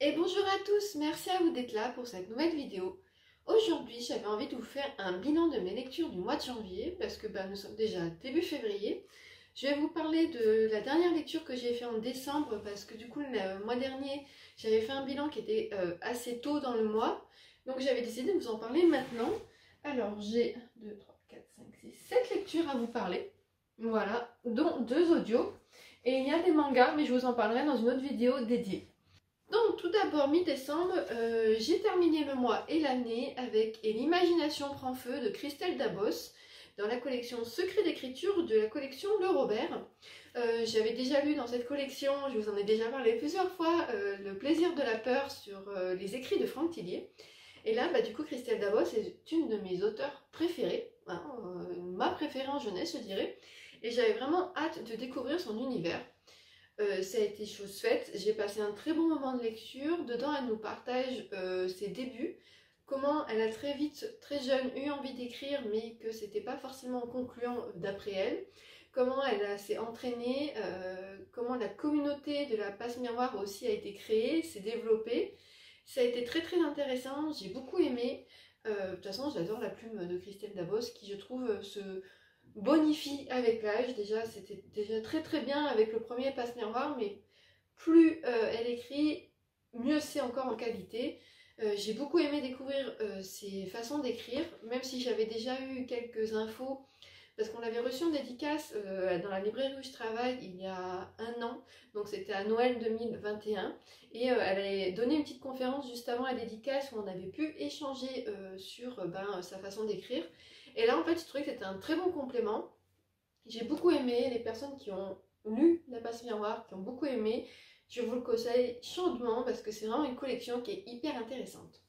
Et bonjour à tous, merci à vous d'être là pour cette nouvelle vidéo. Aujourd'hui, j'avais envie de vous faire un bilan de mes lectures du mois de janvier, parce que nous sommes déjà début février. Je vais vous parler de la dernière lecture que j'ai fait en décembre, parce que du coup, le mois dernier, j'avais fait un bilan qui était assez tôt dans le mois. Donc j'avais décidé de vous en parler maintenant. Alors j'ai 1, 2, 3, 4, 5, 6, 7 lectures à vous parler. Voilà, dont 2 audios. Et il y a des mangas, mais je vous en parlerai dans une autre vidéo dédiée. Donc tout d'abord, mi-décembre, j'ai terminé le mois et l'année avec Et l'imagination prend feu de Christelle Dabos dans la collection Secret d'écriture de la collection Le Robert. J'avais déjà lu dans cette collection, je vous en ai déjà parlé plusieurs fois, Le plaisir de la peur sur les écrits de Franck Tillier. Et là, du coup, Christelle Dabos est une de mes auteurs préférées, hein, ma préférée en jeunesse, je dirais. Et j'avais vraiment hâte de découvrir son univers. Ça a été chose faite, j'ai passé un très bon moment de lecture. Dedans, elle nous partage ses débuts, comment elle a très vite, très jeune, eu envie d'écrire, mais que c'était pas forcément concluant d'après elle. Comment elle s'est entraînée, comment la communauté de la passe miroir aussi a été créée, s'est développée. Ça a été très très intéressant, j'ai beaucoup aimé. De toute façon, j'adore la plume de Christelle Dabos qui, je trouve, se bonifie avec l'âge. Déjà, c'était déjà très très bien avec le premier passe miroir, mais plus elle écrit, mieux c'est encore en qualité. J'ai beaucoup aimé découvrir ses façons d'écrire, même si j'avais déjà eu quelques infos, parce qu'on l'avait reçu en dédicace dans la librairie où je travaille il y a 1 an, donc c'était à Noël 2021, et elle avait donné une petite conférence juste avant la dédicace où on avait pu échanger sur sa façon d'écrire. Et là, en fait, je trouvais que c'était un très bon complément. J'ai beaucoup aimé. Les personnes qui ont lu La Passe Miroir, qui ont beaucoup aimé, je vous le conseille chaudement parce que c'est vraiment une collection qui est hyper intéressante.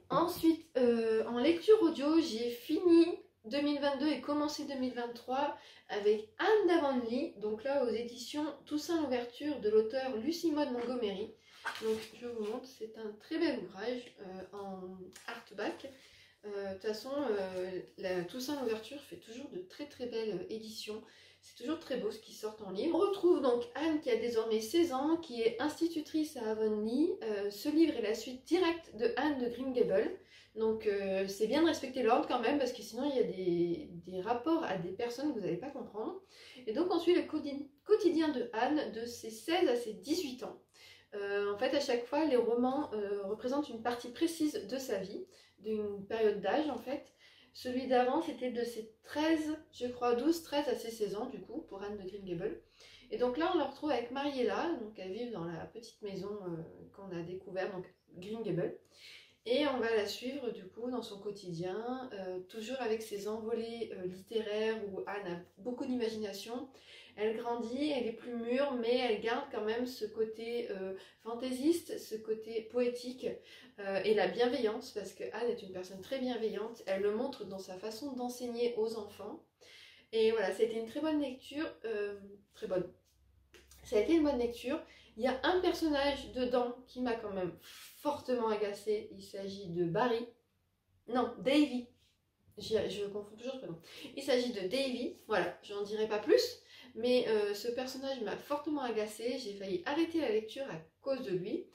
Ensuite, en lecture audio, j'ai fini 2022 et commencé 2023 avec Anne d'Avonlea, donc là aux éditions Toussaint l'Ouverture de l'auteur Lucie Maud Montgomery. Donc je vous montre, c'est un très bel ouvrage en hardback. De toute façon, la Toussaint l'Ouverture fait toujours de très très belles éditions. C'est toujours très beau ce qui sort en livre. On retrouve donc Anne qui a désormais 16 ans, qui est institutrice à Avonlea. Ce livre est la suite directe de Anne de Green Gables. Donc c'est bien de respecter l'ordre quand même, parce que sinon il y a des rapports à des personnes que vous n'allez pas comprendre. Et donc on suit le quotidien de Anne de ses 16 à ses 18 ans. En fait, à chaque fois, les romans représentent une partie précise de sa vie, d'une période d'âge en fait. Celui d'avant, c'était de ses 13, je crois 12, 13 à ses 16 ans du coup, pour Anne de Green Gables. Et donc là, on la retrouve avec Mariella, donc elle vit dans la petite maison qu'on a découvert, donc Green Gables. Et on va la suivre du coup dans son quotidien, toujours avec ses envolées littéraires où Anne a beaucoup d'imagination. Elle grandit, elle est plus mûre, mais elle garde quand même ce côté fantaisiste, ce côté poétique et la bienveillance, parce que Anne est une personne très bienveillante. Elle le montre dans sa façon d'enseigner aux enfants. Et voilà, ça a été une très bonne lecture, très bonne. Ça a été une bonne lecture. Il y a un personnage dedans qui m'a quand même fortement agacée. Il s'agit de Barry. Non, Davy. Je confonds toujours ce prénom. Il s'agit de Davy. Voilà, je n'en dirai pas plus. Mais ce personnage m'a fortement agacée. J'ai failli arrêter la lecture à cause de lui.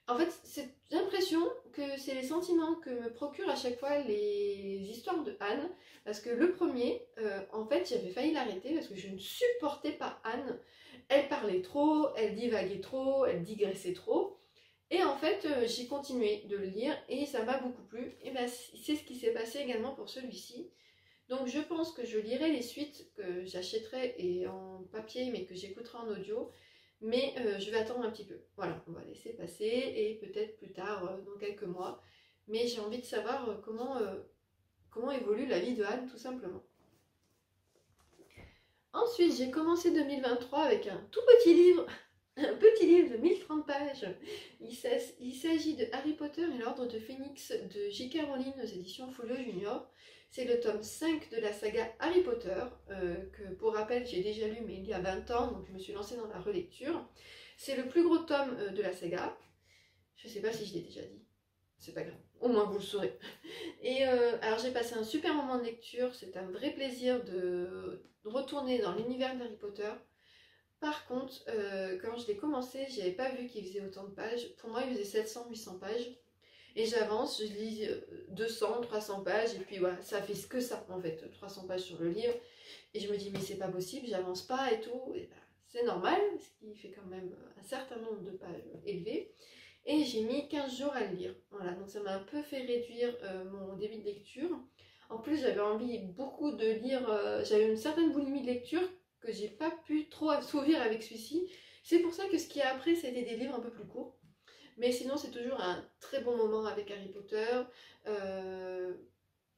En fait, j'ai l'impression que c'est les sentiments que me procurent à chaque fois les histoires de Anne. Parce que le premier, en fait, j'avais failli l'arrêter parce que je ne supportais pas Anne. Elle parlait trop, elle divaguait trop, elle digressait trop. Et en fait, j'ai continué de le lire et ça m'a beaucoup plu. Et c'est ce qui s'est passé également pour celui-ci. Donc je pense que je lirai les suites que j'achèterai et en papier mais que j'écouterai en audio. Mais je vais attendre un petit peu. Voilà, on va laisser passer et peut-être plus tard, dans quelques mois. Mais j'ai envie de savoir comment évolue la vie de Anne tout simplement. Ensuite, j'ai commencé 2023 avec un tout petit livre, un petit livre de 1030 pages. Il s'agit de Harry Potter et l'Ordre de Phénix de J.K. Rowling aux éditions Folio Junior. C'est le tome 5 de la saga Harry Potter, que pour rappel j'ai déjà lu mais il y a 20 ans, donc je me suis lancée dans la relecture. C'est le plus gros tome de la saga. Je ne sais pas si je l'ai déjà dit, c'est pas grave, au moins vous le saurez. Et alors j'ai passé un super moment de lecture, c'est un vrai plaisir de retourner dans l'univers d'Harry Potter. Par contre, quand je l'ai commencé, j'avais pas vu qu'il faisait autant de pages. Pour moi, il faisait 700-800 pages. Et j'avance, je lis 200, 300 pages, et puis voilà, ça fait que ça en fait, 300 pages sur le livre. Et je me dis, mais c'est pas possible, j'avance pas et tout. Et ben, c'est normal, parce qu'il fait quand même un certain nombre de pages élevées. Et j'ai mis 15 jours à le lire. Voilà, donc ça m'a un peu fait réduire mon débit de lecture. En plus, j'avais envie beaucoup de lire, j'avais une certaine boulimie de lecture que j'ai pas pu trop assouvir avec celui-ci. C'est pour ça que ce qui est après, c'était des livres un peu plus courts. Mais sinon, c'est toujours un très bon moment avec Harry Potter.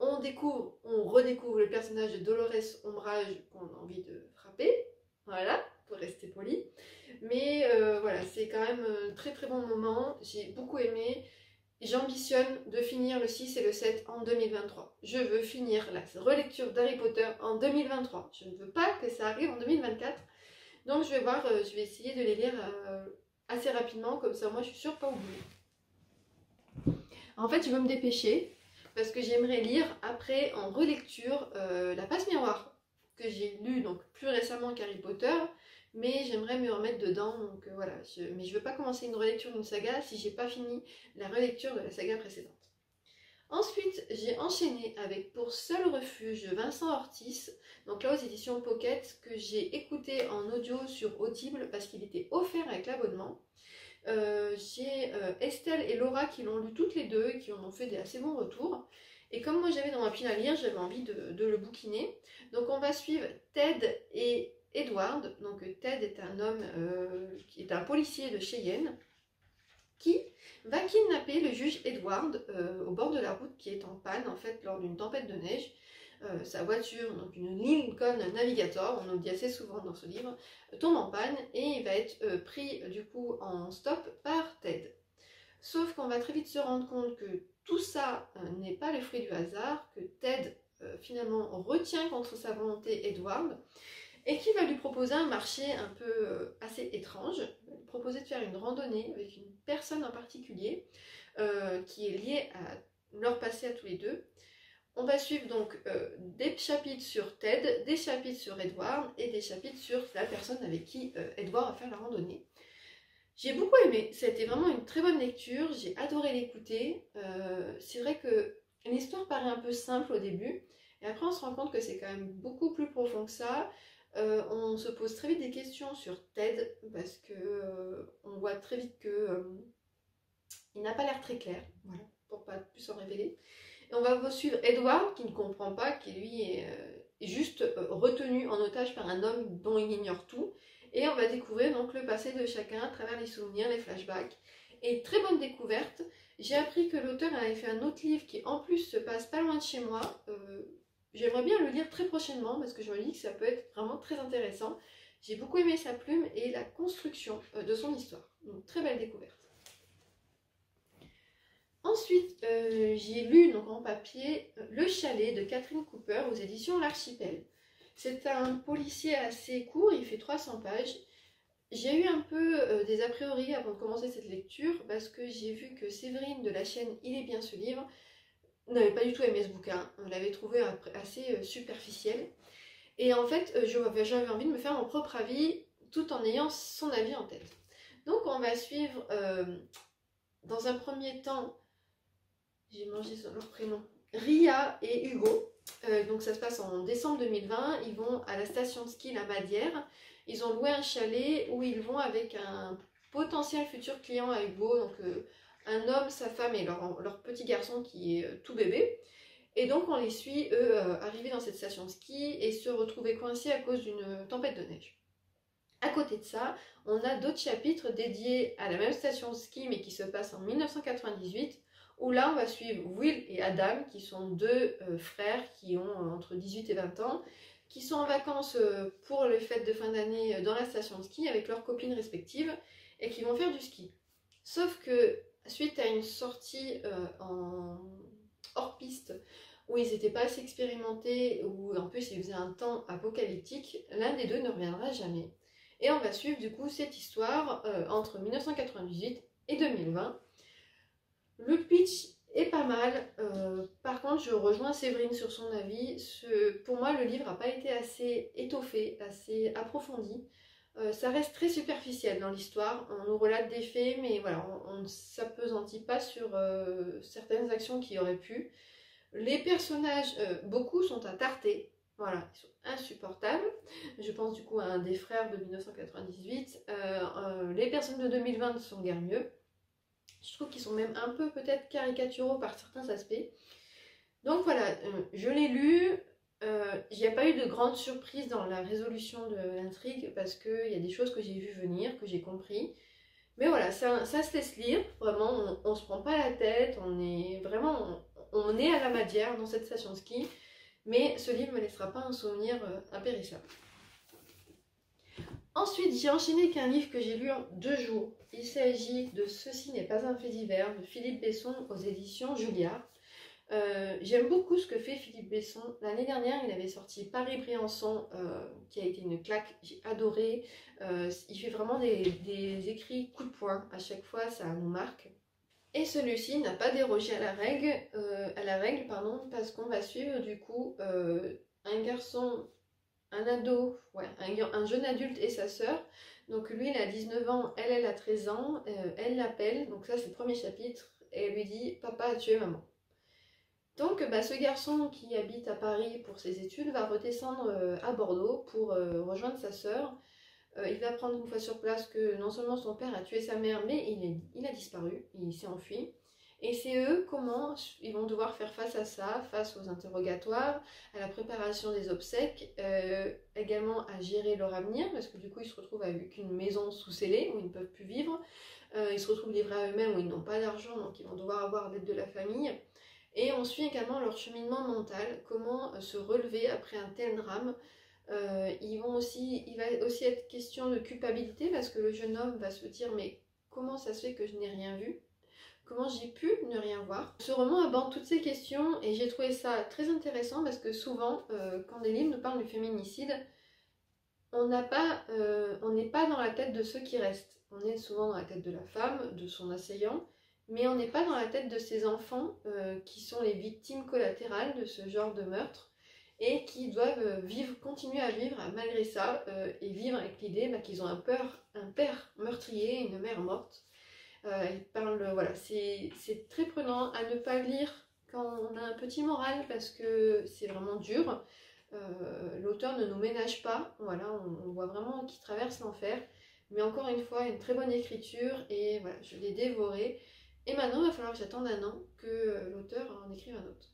On découvre, on redécouvre le personnage de Dolores Umbridge qu'on a envie de frapper. Voilà, pour rester poli. Mais voilà, c'est quand même un très très bon moment. J'ai beaucoup aimé. J'ambitionne de finir le 6 et le 7 en 2023. Je veux finir la relecture d'Harry Potter en 2023. Je ne veux pas que ça arrive en 2024. Donc je vais voir, je vais essayer de les lire assez rapidement, comme ça moi je suis sûre de pas oublier. En fait, je veux me dépêcher parce que j'aimerais lire après en relecture La Passe Miroir, que j'ai lu donc plus récemment qu'Harry Potter, mais j'aimerais me remettre dedans, donc voilà. Mais je veux pas commencer une relecture d'une saga si j'ai pas fini la relecture de la saga précédente. Ensuite, j'ai enchaîné avec Pour seul refuge de Vincent Ortiz, donc là aux éditions Pocket, que j'ai écouté en audio sur Audible parce qu'il était offert avec l'abonnement. J'ai Estelle et Laura qui l'ont lu toutes les deux et qui en ont fait des assez bons retours. Et comme moi j'avais dans ma pile à lire, j'avais envie de le bouquiner. Donc on va suivre Ted et Edward. Donc Ted est un homme qui est un policier de Cheyenne qui va kidnapper le juge Edward au bord de la route qui est en panne en fait lors d'une tempête de neige. Sa voiture, donc une Lincoln Navigator, on nous dit assez souvent dans ce livre, tombe en panne et il va être pris du coup en stop par Ted. Sauf qu'on va très vite se rendre compte que tout ça n'est pas le fruit du hasard, que Ted finalement retient contre sa volonté Edward et qui va lui proposer un marché un peu assez étrange. Il va lui proposer de faire une randonnée avec une personne en particulier qui est liée à leur passé à tous les deux. On va suivre donc des chapitres sur Ted, des chapitres sur Edward et des chapitres sur la personne avec qui Edward va faire la randonnée. J'ai beaucoup aimé, c'était vraiment une très bonne lecture, j'ai adoré l'écouter. C'est vrai que l'histoire paraît un peu simple au début, et après on se rend compte que c'est quand même beaucoup plus profond que ça. On se pose très vite des questions sur Ted, parce que on voit très vite que il n'a pas l'air très clair, voilà, pour pas plus en révéler. Et on va suivre Edward qui ne comprend pas, qui lui est juste retenu en otage par un homme dont il ignore tout. Et on va découvrir donc le passé de chacun à travers les souvenirs, les flashbacks. Et très bonne découverte. J'ai appris que l'auteur avait fait un autre livre qui en plus se passe pas loin de chez moi. J'aimerais bien le lire très prochainement parce que je me dis que ça peut être vraiment très intéressant. J'ai beaucoup aimé sa plume et la construction de son histoire. Donc très belle découverte. Ensuite, j'ai lu donc en papier Le Chalet de Catherine Cooper aux éditions L'Archipel. C'est un policier assez court, il fait 300 pages. J'ai eu un peu des a priori avant de commencer cette lecture parce que j'ai vu que Séverine de la chaîne Il est bien ce livre n'avait pas du tout aimé ce bouquin. On l'avait trouvé assez superficiel. Et en fait, j'avais envie de me faire mon propre avis tout en ayant son avis en tête. Donc on va suivre dans un premier temps, j'ai mangé leur prénom, Ria et Hugo. Donc ça se passe en décembre 2020, ils vont à la station de ski La Madière, ils ont loué un chalet où ils vont avec un potentiel futur client à Hugo, donc un homme, sa femme et leur petit garçon qui est tout bébé. Et donc on les suit, eux, arriver dans cette station de ski et se retrouver coincés à cause d'une tempête de neige. À côté de ça, on a d'autres chapitres dédiés à la même station de ski mais qui se passent en 1998, où là on va suivre Will et Adam, qui sont deux frères qui ont entre 18 et 20 ans, qui sont en vacances pour les fêtes de fin d'année dans la station de ski avec leurs copines respectives et qui vont faire du ski. Sauf que suite à une sortie en hors-piste où ils n'étaient pas assez expérimentés, où en plus il faisait un temps apocalyptique, l'un des deux ne reviendra jamais. Et on va suivre du coup cette histoire entre 1998 et 2020. Le pitch est pas mal, par contre je rejoins Séverine sur son avis. Pour moi le livre n'a pas été assez étoffé, assez approfondi. Ça reste très superficiel dans l'histoire, on nous relate des faits, mais voilà, on ne s'appesantit pas sur certaines actions qui auraient pu. Les personnages, beaucoup sont à tarter, voilà, ils sont insupportables. Je pense du coup à un des frères de 1998. Les personnes de 2020 sont guère mieux. Je trouve qu'ils sont même un peu peut-être caricaturaux par certains aspects. Donc voilà, je l'ai lu. Il n'y a pas eu de grande surprise dans la résolution de l'intrigue parce qu'il y a des choses que j'ai vu venir, que j'ai compris. Mais voilà, ça se laisse lire, vraiment, on se prend pas la tête, on est vraiment, on est à la Madière dans cette station de ski, mais ce livre ne me laissera pas un souvenir impérissable. Ensuite, j'ai enchaîné avec un livre que j'ai lu en 2 jours. Il s'agit de Ceci n'est pas un fait divers de Philippe Besson aux éditions Julliard. J'aime beaucoup ce que fait Philippe Besson. L'année dernière, il avait sorti Paris-Briançon, qui a été une claque, j'ai adoré. Il fait vraiment des écrits coup de poing, à chaque fois ça nous marque. Et celui-ci n'a pas dérogé à la règle, parce qu'on va suivre du coup un garçon, un ado, ouais, un jeune adulte et sa sœur. Donc lui il a 19 ans, elle a 13 ans, elle l'appelle, donc ça c'est le premier chapitre, et elle lui dit « Papa a tué maman ». Donc ce garçon qui habite à Paris pour ses études va redescendre à Bordeaux pour rejoindre sa sœur. Il va apprendre une fois sur place que non seulement son père a tué sa mère, mais il a disparu, il s'est enfui. Et c'est eux comment ils vont devoir faire face à ça, face aux interrogatoires, à la préparation des obsèques, également à gérer leur avenir, parce que du coup ils se retrouvent avec une maison sous scellée où ils ne peuvent plus vivre. Ils se retrouvent livrés à eux-mêmes où ils n'ont pas d'argent, donc ils vont devoir avoir l'aide de la famille. Et on suit également leur cheminement mental, comment se relever après un tel drame. Il va aussi être question de culpabilité parce que le jeune homme va se dire mais comment ça se fait que je n'ai rien vu? Comment j'ai pu ne rien voir? Ce roman aborde toutes ces questions et j'ai trouvé ça très intéressant parce que souvent quand des livres nous parlent du féminicide, on n'est pas dans la tête de ceux qui restent. On est souvent dans la tête de la femme, de son assaillant, mais on n'est pas dans la tête de ces enfants qui sont les victimes collatérales de ce genre de meurtre et qui doivent continuer à vivre malgré ça et vivre avec l'idée qu'ils ont un père meurtrier et une mère morte. Il parle, voilà, c'est très prenant à ne pas lire quand on a un petit moral parce que c'est vraiment dur. L'auteur ne nous ménage pas, voilà, on voit vraiment qu'il traverse l'enfer, mais encore une fois, une très bonne écriture et voilà, je l'ai dévoré. Et maintenant, il va falloir que j'attende 1 an que l'auteur en écrive un autre.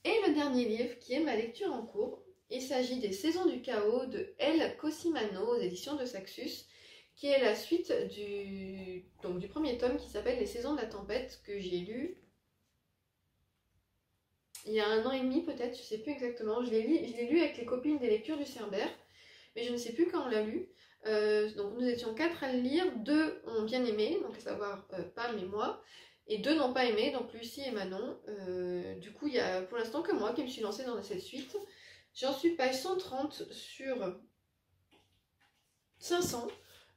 Et le dernier livre, qui est ma lecture en cours, il s'agit des Saisons du chaos de Elle Cosimano aux éditions de Saxus, qui est la suite du premier tome qui s'appelle Les Saisons de la tempête, que j'ai lu il y a 1 an et demi peut-être, je ne sais plus exactement. Je l'ai lu avec les copines des lectures du Cerbère, mais je ne sais plus quand on l'a lu. Donc nous étions 4 à le lire, 2 ont bien aimé, donc à savoir Pam et moi, et 2 n'ont pas aimé, donc Lucie et Manon. Du coup il y a pour l'instant que moi qui me suis lancée dans cette suite. J'en suis page 130 sur 500,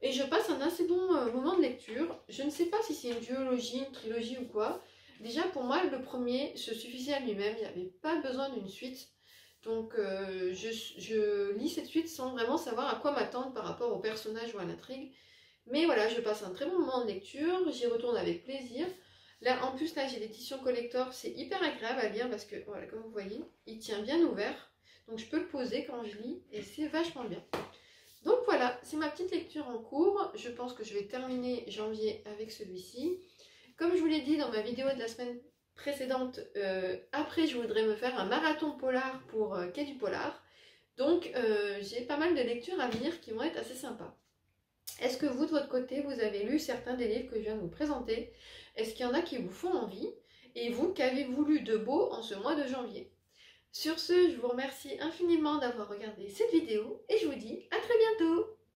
et je passe un assez bon moment de lecture. Je ne sais pas si c'est une duologie, une trilogie ou quoi. Déjà pour moi le premier se suffisait à lui-même, il n'y avait pas besoin d'une suite. Donc je lis cette suite sans vraiment savoir à quoi m'attendre par rapport au personnage ou à l'intrigue. Mais voilà, je passe un très bon moment de lecture, j'y retourne avec plaisir. Là, en plus, là j'ai l'édition collector, c'est hyper agréable à lire parce que, voilà, comme vous voyez, il tient bien ouvert. Donc je peux le poser quand je lis et c'est vachement bien. Donc voilà, c'est ma petite lecture en cours. Je pense que je vais terminer janvier avec celui-ci. Comme je vous l'ai dit dans ma vidéo de la semaine précédente, après je voudrais me faire un marathon polar pour Quai du Polar. Donc j'ai pas mal de lectures à venir qui vont être assez sympas. Est-ce que vous de votre côté vous avez lu certains des livres que je viens de vous présenter? Est-ce qu'il y en a qui vous font envie? Et vous, qu'avez-vous lu de beau en ce mois de janvier? Sur ce, je vous remercie infiniment d'avoir regardé cette vidéo et je vous dis à très bientôt!